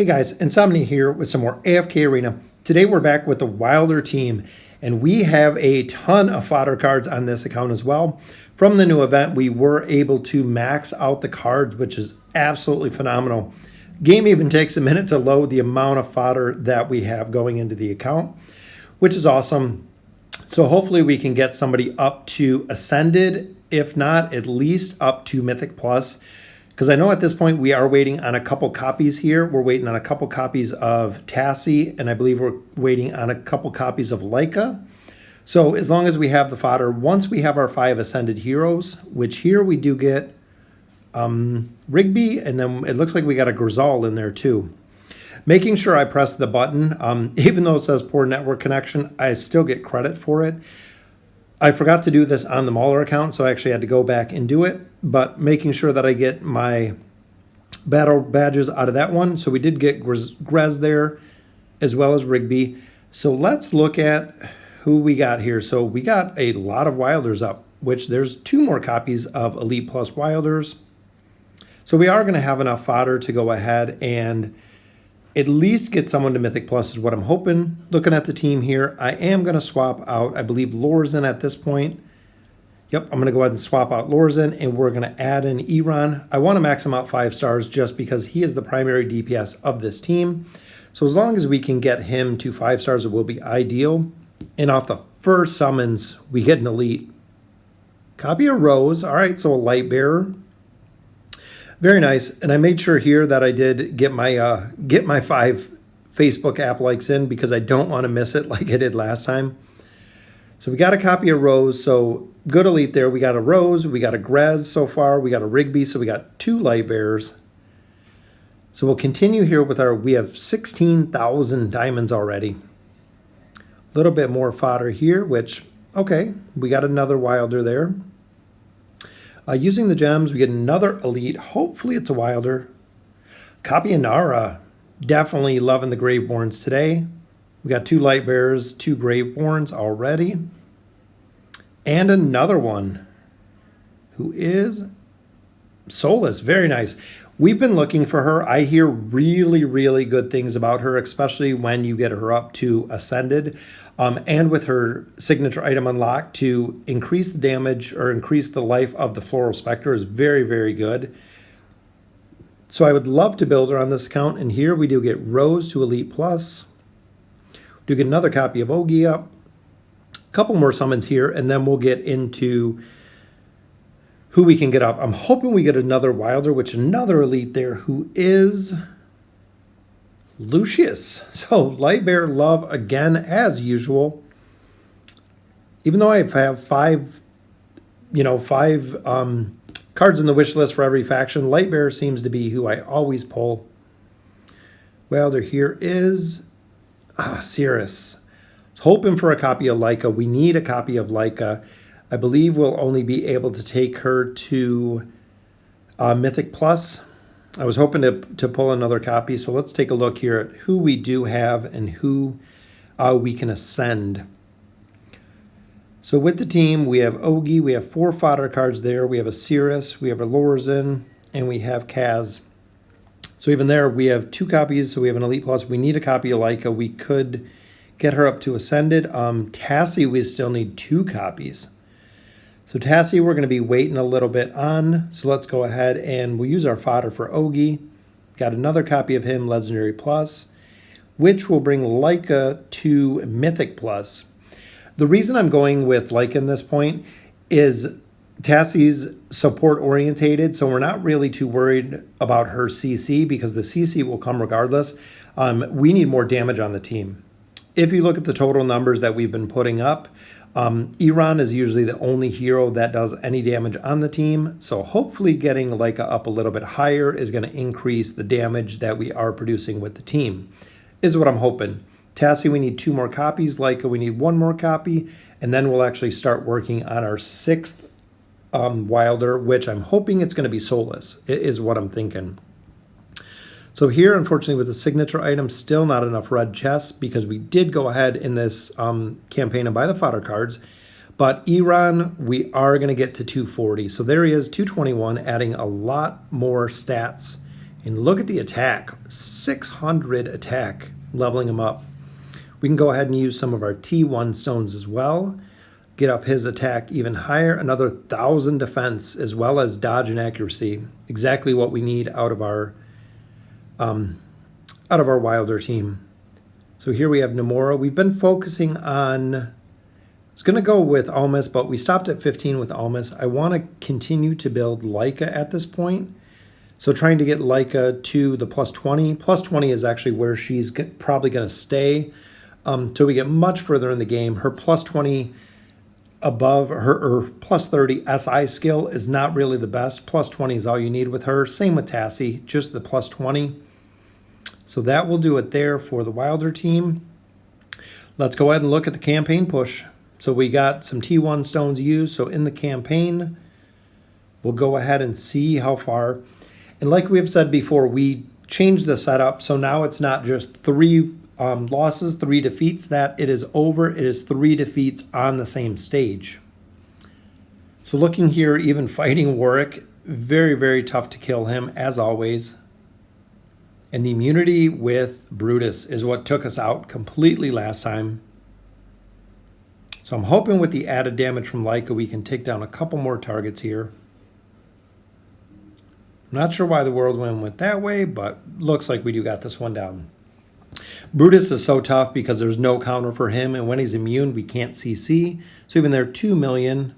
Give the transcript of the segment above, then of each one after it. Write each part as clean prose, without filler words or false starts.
Hey guys, Insomnia here with some more AFK Arena. Today we're back with the Wilder team, and we have a ton of fodder cards on this account as well. From the new event, we were able to max out the cards, which is absolutely phenomenal. Game even takes a minute to load the amount of fodder that we have going into the account, which is awesome. So hopefully we can get somebody up to Ascended, if not at least up to Mythic Plus. Because I know at this point we are waiting on a couple copies here. We're waiting on a couple copies of Tassie, and I believe we're waiting on a couple copies of Leica. So as long as we have the fodder, once we have our 5 Ascended heroes, which here we do get Rigby, and then it looks like we got a Grizzle in there too. Making sure I press the button, even though it says poor network connection, I still get credit for it. I forgot to do this on the Mauler account, so I actually had to go back and do it. But making sure that I get my battle badges out of that one. So we did get Grez there, as well as Rigby. So let's look at who we got here. So we got a lot of Wilders up, which there's 2 more copies of Elite Plus Wilders. So we are going to have enough fodder to go ahead and at least get someone to Mythic Plus is what I'm hoping. Looking at the team here, I am going to swap out, I believe, Lorzen at this point. Yep, I'm going to go ahead and swap out Lorzen, and we're going to add in Iran. I want to max him out 5 stars just because he is the primary DPS of this team. So as long as we can get him to 5 stars, it will be ideal. And off the first summons, we get an Elite. Copy of Rose. All right, so a Light Bearer. Very nice, and I made sure here that I did get my 5 Facebook app likes in because I don't want to miss it like I did last time. So we got a copy of Rose, so good Elite there. We got a Rose, we got a Grez so far, we got a Rigby, so we got 2 Light Bearers. So we'll continue here with we have 16,000 diamonds already. A little bit more fodder here, which, okay, we got another Wilder there. Using the gems, we get another Elite. Hopefully it's a Wilder. Copy of Nara. Definitely loving the Graveborns today. We got 2 Light Bearers, 2 Graveborns already. And another one who is Soulless. Very nice. We've been looking for her. I hear really, really good things about her, especially when you get her up to Ascended. And with her signature item unlocked to increase the damage or increase the life of the Floral Spectre is very, very good. So I would love to build her on this account. And here we do get Rose to Elite Plus. We do get another copy of Ogi up. A couple more summons here, and then we'll get into who we can get up. I'm hoping we get another Wilder, which another Elite there who is Lucius. So Light Bear love again as usual. Even though I have 5 cards in the wish list for every faction, Light Bear seems to be who I always pull. Well, there here is Cirrus. Hoping for a copy of Leica. We need a copy of Leica. I believe we'll only be able to take her to Mythic Plus. I was hoping to pull another copy, so let's take a look here at who we do have and who we can ascend. So with the team, we have Ogi, we have 4 fodder cards there, we have a Cirrus, we have a Lorzen, and we have Kaz. So even there, we have 2 copies, so we have an Elite Plus. We need a copy of Leica. We could get her up to Ascended. Tassie, we still need 2 copies. So Tassie, we're going to be waiting a little bit on. So let's go ahead and we'll use our fodder for Ogi. Got another copy of him, Legendary Plus, which will bring Leica to Mythic Plus. The reason I'm going with Leica in this point is Tassie's support orientated, so we're not really too worried about her CC because the CC will come regardless. We need more damage on the team. If you look at the total numbers that we've been putting up, Iran is usually the only hero that does any damage on the team. So hopefully getting Leica up a little bit higher is going to increase the damage that we are producing with the team, is what I'm hoping. Tassie, we need 2 more copies. Leica, we need 1 more copy. And then we'll actually start working on our 6th Wilder, which I'm hoping it's going to be Soulless, is what I'm thinking. So here, unfortunately, with the signature item, still not enough red chests because we did go ahead in this campaign and buy the fodder cards. But Iran, we are going to get to 240. So there he is, 221, adding a lot more stats And look at the attack, 600 attack, leveling him up. We can go ahead and use some of our T1 stones as well. Get up his attack even higher, another 1,000 defense, as well as dodge and accuracy. Exactly what we need out of our Wilder team. So here we have Nomura. We've been focusing on, I was going to go with Almas, but we stopped at 15 with Almas. I want to continue to build Leica at this point. So trying to get Leica to the plus 20. Plus 20 is actually where she's probably going to stay till we get much further in the game. Her plus 20 above her plus 30 SI skill is not really the best. Plus 20 is all you need with her. Same with Tassie, just the plus 20. So that will do it there for the Wilder team. Let's go ahead and look at the campaign push. So we got some T1 stones used. So in the campaign, we'll go ahead and see how far. And like we have said before, we changed the setup. So now it's not just 3 losses, 3 defeats, that it is over. It is 3 defeats on the same stage. So looking here, even fighting Warwick, very, very tough to kill him as always. And the immunity with Brutus is what took us out completely last time. So I'm hoping with the added damage from Leica, we can take down a couple more targets here. I'm not sure why the whirlwind went that way, but looks like we do got this one down. Brutus is so tough because there's no counter for him, and when he's immune, we can't CC. So even there, 2 million,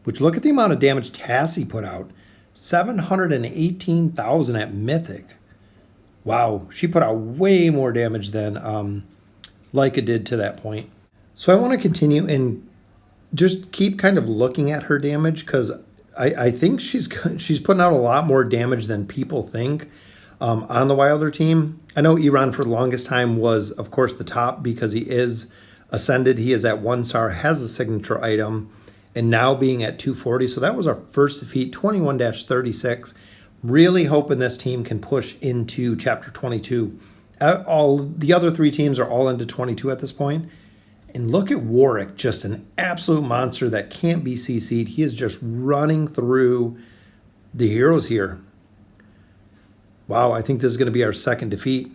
which look at the amount of damage Tassie put out. 718,000 at Mythic. Wow, she put out way more damage than Leica did to that point. So I want to continue and just keep kind of looking at her damage because I think she's putting out a lot more damage than people think on the Wilder team. I know Iran for the longest time was, of course, the top because he is ascended. He is at 1 star, has a signature item, and now being at 240. So that was our first defeat, 21-36. Really hoping this team can push into Chapter 22. All the other 3 teams are all into 22 at this point. And look at Warwick, just an absolute monster that can't be CC'd. He is just running through the heroes here. Wow, I think this is going to be our second defeat.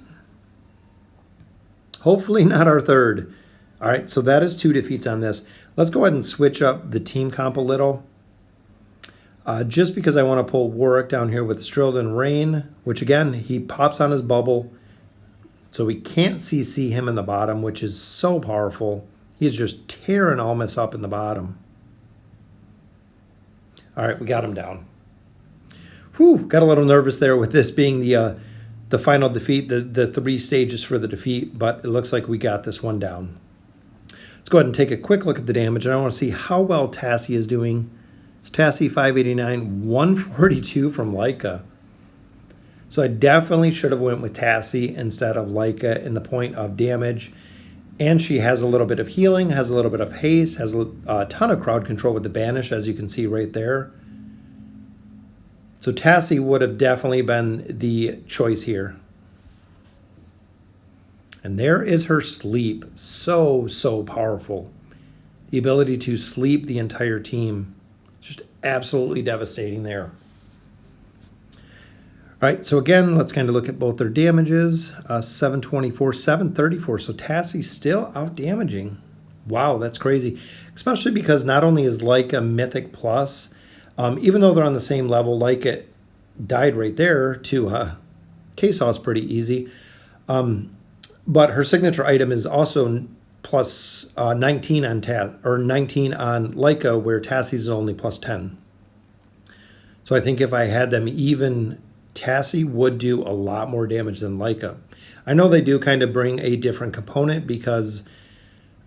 Hopefully not our third. All right, so that is 2 defeats on this. Let's go ahead and switch up the team comp a little. Just because I want to pull Warwick down here with Strilden Rain, which again, he pops on his bubble. So we can't CC him in the bottom, which is so powerful. He is just tearing Almas up in the bottom. All right, we got him down. Whew, got a little nervous there with this being the final defeat, the 3 stages for the defeat, but it looks like we got this one down. Let's go ahead and take a quick look at the damage, and I want to see how well Tassie is doing. So Tassie 589, 142 from Leica. So I definitely should have went with Tassie instead of Leica in the point of damage. And she has a little bit of healing, has a little bit of haste, has a ton of crowd control with the banish, as you can see right there. So Tassie would have definitely been the choice here. And there is her sleep. So, so powerful. The ability to sleep the entire team. Just absolutely devastating there. All right, so again, let's kind of look at both their damages. 724, 734. So Tassie's still out damaging. Wow, that's crazy. Especially because not only is Leica Mythic Plus, even though they're on the same level, Leica died right there to K-Saw is pretty easy. But her signature item is also plus 19 on 19 on Leica, where Tassie's is only plus 10. So I think if I had them even, Tassie would do a lot more damage than Leica. I know they do kind of bring a different component because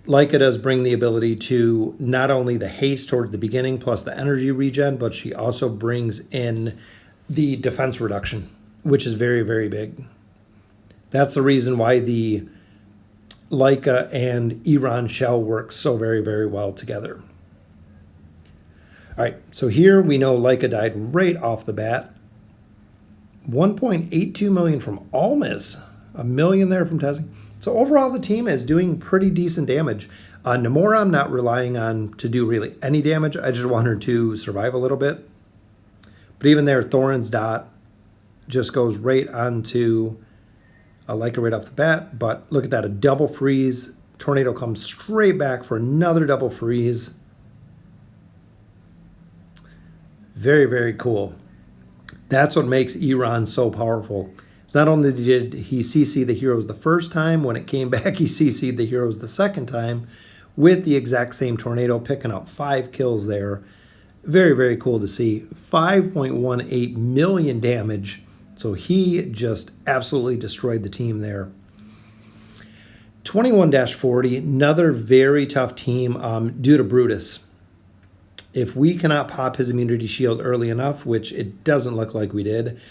Leica does bring the ability to not only the haste towards the beginning plus the energy regen, but she also brings in the defense reduction, which is very, very big. That's the reason why the Leica and Iran shell work so very, very well together. All right, so here we know Leica died right off the bat. 1.82 million from Almas, a million there from Tassie. So overall, the team is doing pretty decent damage. Nomura, I'm not relying on to do really any damage. I just want her to survive a little bit. But even there, Thorin's Dot, just goes right onto Leica right off the bat. But look at that, a double freeze. Tornado comes straight back for another double freeze. Very, very cool. That's what makes Iran so powerful. It's not only did he CC the heroes the first time, when it came back, he CC'd the heroes the second time with the exact same tornado, picking up 5 kills there. Very, very cool to see. 5.18 million damage. So he just absolutely destroyed the team there. 21-40, another very tough team due to Brutus. If we cannot pop his immunity shield early enough, which it doesn't look like we did,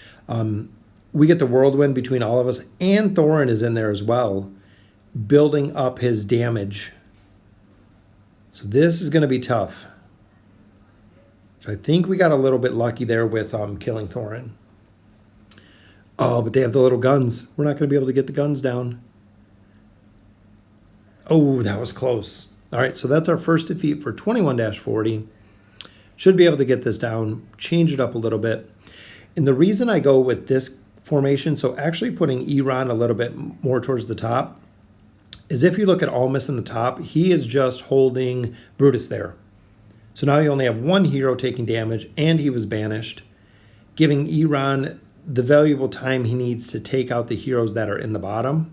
we get the whirlwind between all of us, and Thorin is in there as well, building up his damage. So this is going to be tough. So I think we got a little bit lucky there with killing Thorin. Oh, but they have the little guns. We're not going to be able to get the guns down. Oh, that was close. All right, so that's our first defeat for 21-40. Should be able to get this down, change it up a little bit. And the reason I go with this formation, so actually putting Iran a little bit more towards the top, is if you look at Almas in the top, he is just holding Brutus there. So now you only have one hero taking damage, and he was banished, giving Iran the valuable time he needs to take out the heroes that are in the bottom.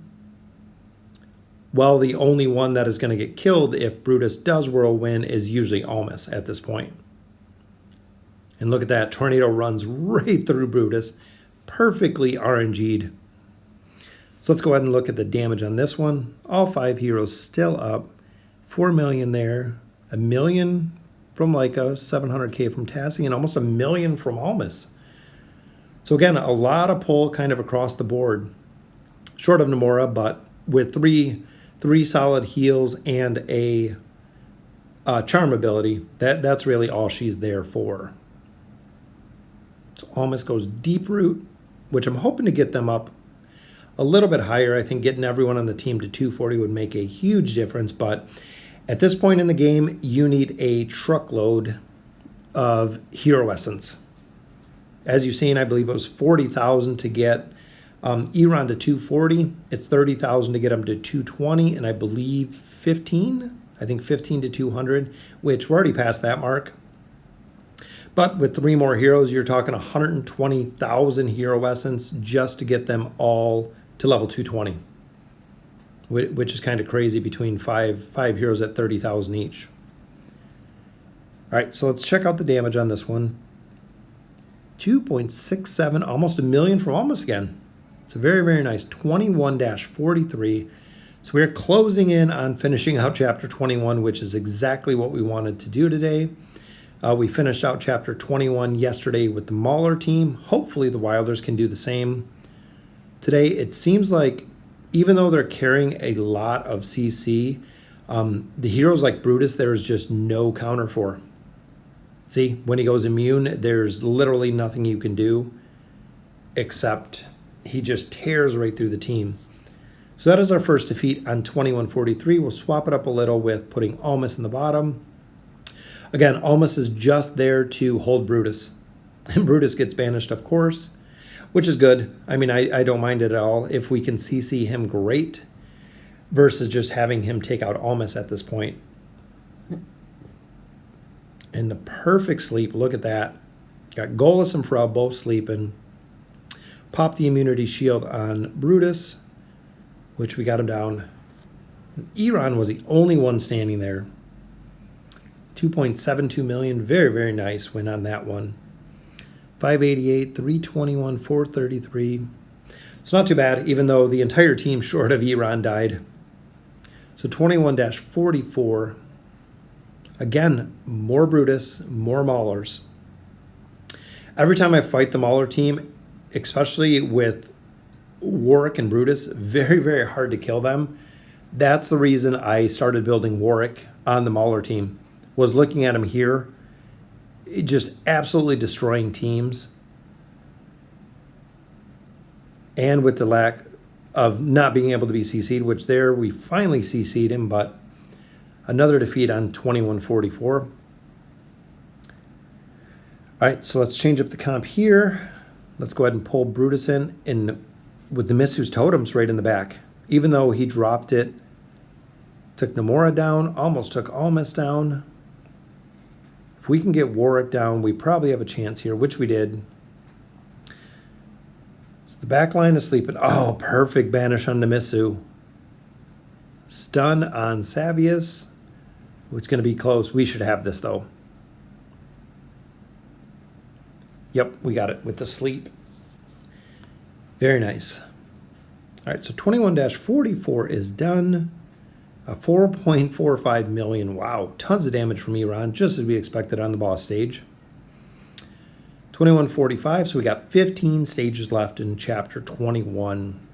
Well, the only one that is going to get killed if Brutus does whirlwind is usually Almas at this point. And look at that, tornado runs right through Brutus, perfectly RNG'd. So let's go ahead and look at the damage on this one. All 5 heroes still up. 4 million there, 1 million from Leica, 700k from Tassie, and almost 1 million from Almas. So again, a lot of pull kind of across the board. Short of Namora, but with three solid heals and a charm ability, that's really all she's there for. So Almas goes deep root, which I'm hoping to get them up a little bit higher. I think getting everyone on the team to 240 would make a huge difference, but at this point in the game, you need a truckload of hero essence. As you've seen, I believe it was 40,000 to get Iran to 240. It's 30,000 to get him to 220, and I believe 15 to 200, which we're already past that mark. But with 3 more heroes, you're talking 120,000 hero essence just to get them all to level 220, which is kind of crazy between five heroes at 30,000 each. All right, so let's check out the damage on this one. 2.67, almost 1 million from Almas again. So very, very nice. 21-43. So we're closing in on finishing out chapter 21, which is exactly what we wanted to do today. We finished out chapter 21 yesterday with the Mauler team. Hopefully the Wilders can do the same today. It seems like even though they're carrying a lot of CC, the heroes like Brutus, there's just no counter for. See, when he goes immune, there's literally nothing you can do except he just tears right through the team. So that is our first defeat on 21-43. We'll swap it up a little with putting Almas in the bottom. Again, Almas is just there to hold Brutus. And Brutus gets banished, of course, which is good. I mean, I don't mind it at all. If we can CC him, great, versus just having him take out Almas at this point. And the perfect sleep, look at that. Got Golas and Frau both sleeping. Pop the immunity shield on Brutus, which we got him down. Iran was the only one standing there. 2.72 million, very, very nice win on that one. 588, 321, 433. It's not too bad, even though the entire team short of Iran died. So 21-44. Again, more Brutus, more Maulers. Every time I fight the Mauler team, especially with Warwick and Brutus, very, very hard to kill them. That's the reason I started building Warwick on the Mauler team, was looking at him here, just absolutely destroying teams. And with the lack of not being able to be CC'd, which there we finally CC'd him, but another defeat on 21-44. All right, so let's change up the comp here. Let's go ahead and pull Brutus in with the Misu's totems right in the back. Even though he dropped it, took Nomura down, almost took Almas down. If we can get Warwick down, we probably have a chance here, which we did. So the back line is sleeping. Oh, perfect banish on the Misu. Stun on Savius. It's going to be close. We should have this, though. Yep, we got it with the sleep. Very nice. All right, so 21-44 is done. 4.45 million. Wow, tons of damage from Iran, just as we expected on the boss stage. 21-45, so we got 15 stages left in chapter 21.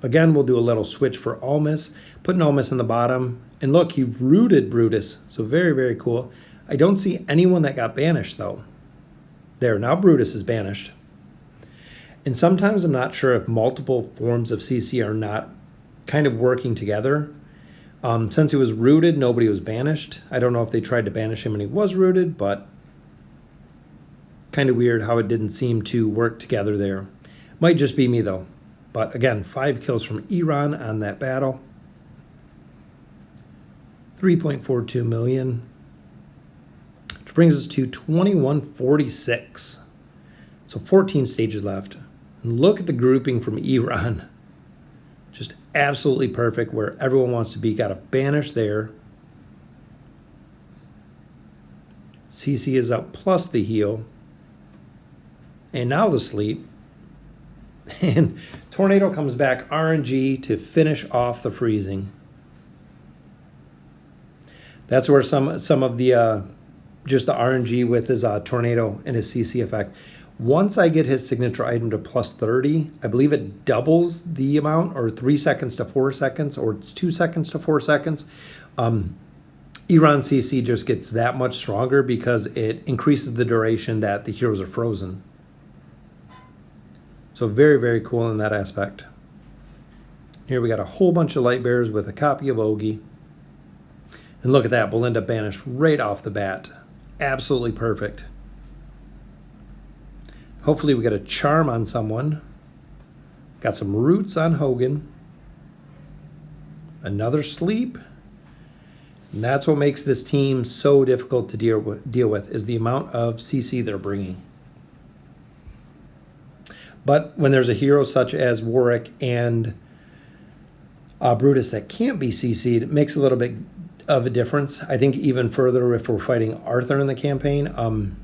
Again, we'll do a little switch for Almas, putting Almas in the bottom. And look, he rooted Brutus, so very, very cool. I don't see anyone that got banished, though. There, now Brutus is banished. And sometimes I'm not sure if multiple forms of CC are not kind of working together. Since he was rooted, nobody was banished. I don't know if they tried to banish him and he was rooted, but kind of weird how it didn't seem to work together there. Might just be me, though. But again, 5 kills from Iran on that battle. 3.42 million. Which brings us to 21-46. So 14 stages left. And look at the grouping from Iran. Just absolutely perfect where everyone wants to be. Got a banish there. CC is up plus the heal. And now the sleep. And Tornado comes back RNG to finish off the freezing. That's where some of the just the RNG with his Tornado and his CC effect. Once I get his signature item to plus 30, I believe it doubles the amount, or 3 seconds to 4 seconds, or it's 2 seconds to 4 seconds. Iran CC just gets that much stronger because it increases the duration that the heroes are frozen. So very, very cool in that aspect. Here we got a whole bunch of light bearers with a copy of Ogi. And look at that, Belinda banished right off the bat. Absolutely perfect. Hopefully we get a charm on someone. Got some roots on Hogan. Another sleep. And that's what makes this team so difficult to deal with is the amount of CC they're bringing. But when there's a hero such as Warwick and Brutus that can't be CC'd, it makes a little bit of a difference. I think even further if we're fighting Arthur in the campaign,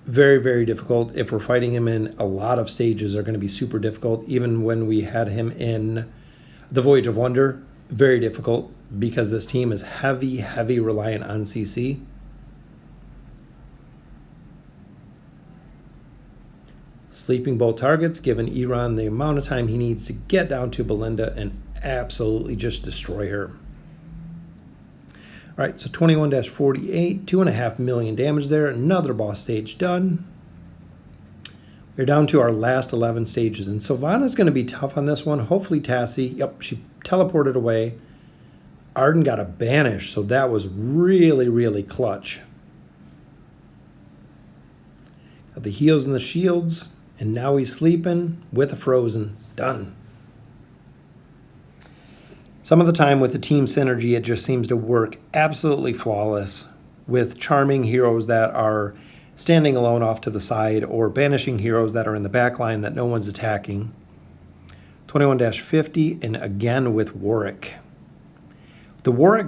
very, very difficult. If we're fighting him in a lot of stages, they're going to be super difficult. Even when we had him in the Voyage of Wonder, very difficult because this team is heavy, heavy reliant on CC. Sleeping both targets, giving Iran the amount of time he needs to get down to Belinda and absolutely just destroy her. All right, so 21-48, 2.5 million damage there. Another boss stage done. We're down to our last 11 stages, and Sylvana's going to be tough on this one. Hopefully Tassie, yep, she teleported away. Arden got a banish, so that was really, really clutch. Got the heals and the shields, and now he's sleeping with a frozen. Done. Some of the time with the team synergy, it just seems to work absolutely flawless with charming heroes that are standing alone off to the side or banishing heroes that are in the back line that no one's attacking. 21-50, and again with Warwick. The Warwick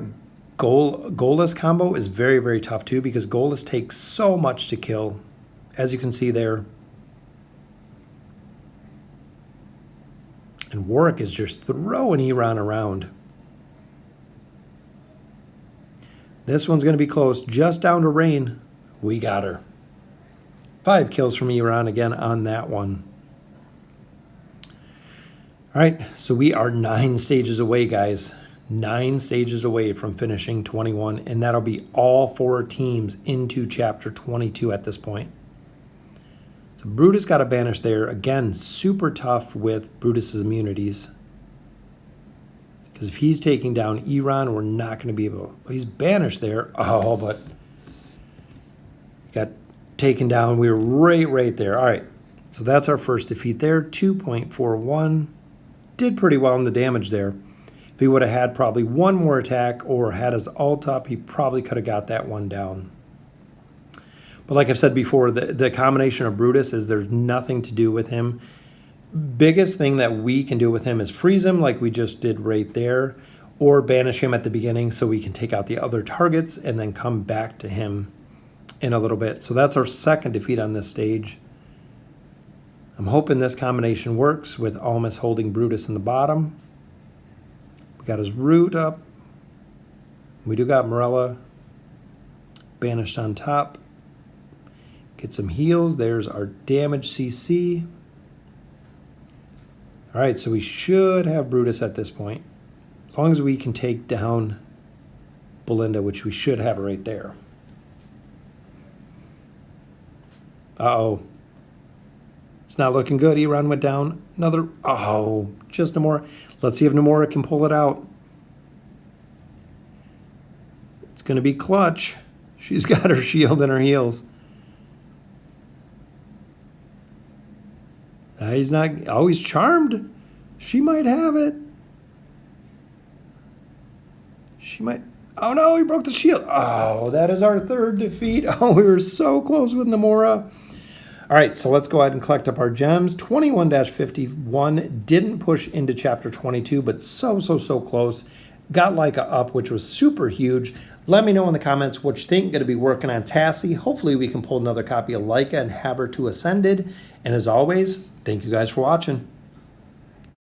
Goalless combo is very, very tough too because Goalless takes so much to kill, as you can see there. And Warwick is just throwing Iran around. This one's going to be close, just down to Rain. We got her. 5 kills from Iran again on that one. All right, so we are 9 stages away, guys. 9 stages away from finishing 21, and that'll be all 4 teams into Chapter 22 at this point. So Brutus got a banish there. Again, super tough with Brutus's immunities. Because if he's taking down Iran, we're not going to be able... He's banished there. Oh, but... Got taken down. We were right there. All right. So that's our first defeat there, 2.41. Did pretty well in the damage there. If he would have had probably one more attack or had his ult up, he probably could have got that one down. But like I've said before, the combination of Brutus is there's nothing to do with him. Biggest thing that we can do with him is freeze him like we just did right there, or banish him at the beginning so we can take out the other targets and then come back to him in a little bit. So that's our second defeat on this stage. I'm hoping this combination works with Almas holding Brutus in the bottom. We got his root up. We do got Morella banished on top. Get some heals. There's our damage CC. All right, so we should have Brutus at this point. As long as we can take down Belinda, which we should have right there. Uh-oh. It's not looking good. Iran went down. Another. Oh, just Namora. Let's see if Namora can pull it out. It's going to be clutch. She's got her shield and her heals. He's not. Oh, he's charmed. She might have it. She might. Oh no, he broke the shield. Oh, that is our third defeat. Oh, we were so close with Namora. All right, so let's go ahead and collect up our gems. 21-51 didn't push into chapter 22, but so close. Got like a up, which was super huge. Let me know in the comments what you think. Going to be working on Tassie. Hopefully we can pull another copy of Leica and have her to Ascended. And as always, thank you guys for watching.